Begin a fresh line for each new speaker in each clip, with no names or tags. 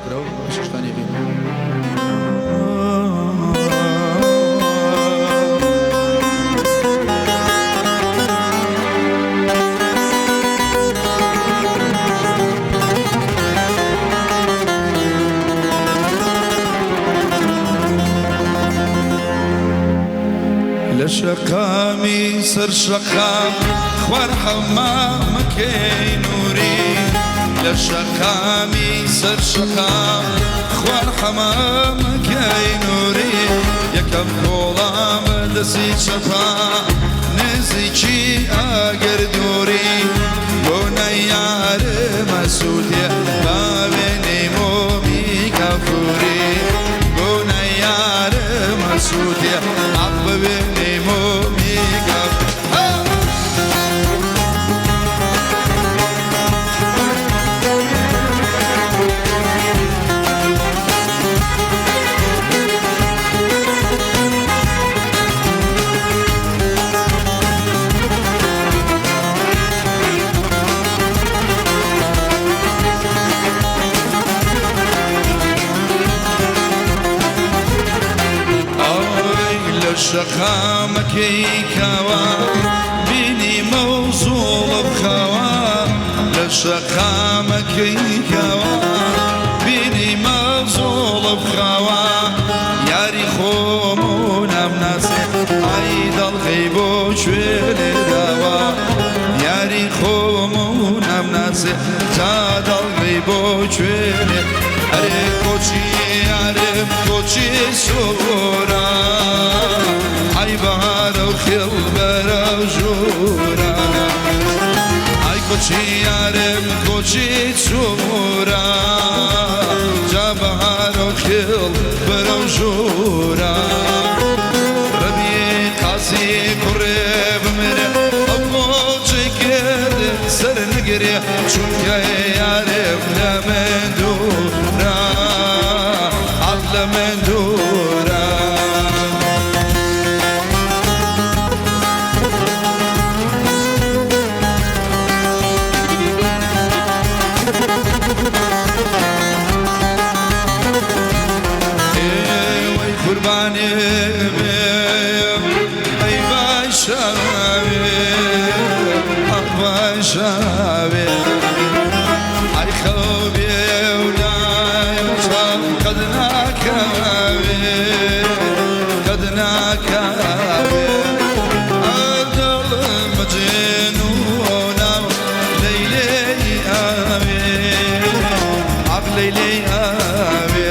برو ششتانی بین
لشقامي سر شقام خوار حمامك نوري لشقامي سر شقام خوار حمامك نوري يكم قولام دسي شفا نزيكي اگر دوري يونا يار مسودي بابني مومي كفوري يونا يار مسودي عببني مومي كفوري شقامك يكوا بيني موصول بخوا لشقامك يكوا بيني موصول بخوا ياري خومونا مناسي عيد الغيب وشويل دوا ياري خومونا مناسي تاد الغيب وشويل أري كوشي سورا أي بهار وخيل براجورا أي كوشي عرب كوشي سورا جا بهار وخيل براجورا ربي قاسي قرب مرة أمو شكر سر نقري شو يا عرب لمن دورا عقل من دورا قرباني أي باشابي باشابي أي خوبي ولا يوصل قد ناكابي قد ناكابي أدل مجنون ليلي أبي عقلي لي أبي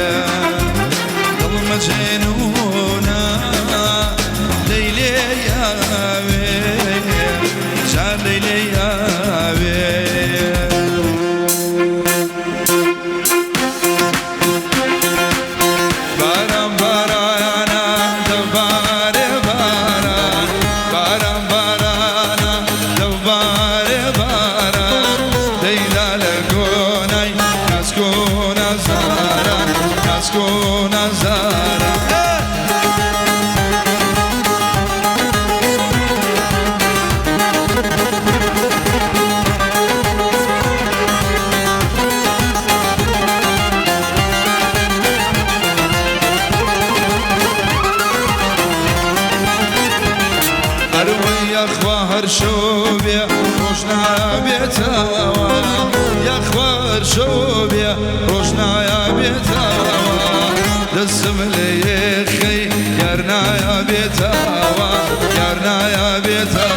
مجنونة ليلي يا بي شان ليلي يا بي بارم بارانا دوبار باران بارم بارانا دوبار باران ليلى لقوني نسكون زارا نسكون زارا يخوار شوبيا روشنا بيتاوا يخوار شوبيا روشنا يا بيتاوا دسم لي خي يرنا يا بيتاوا يرنا يا بيتاوا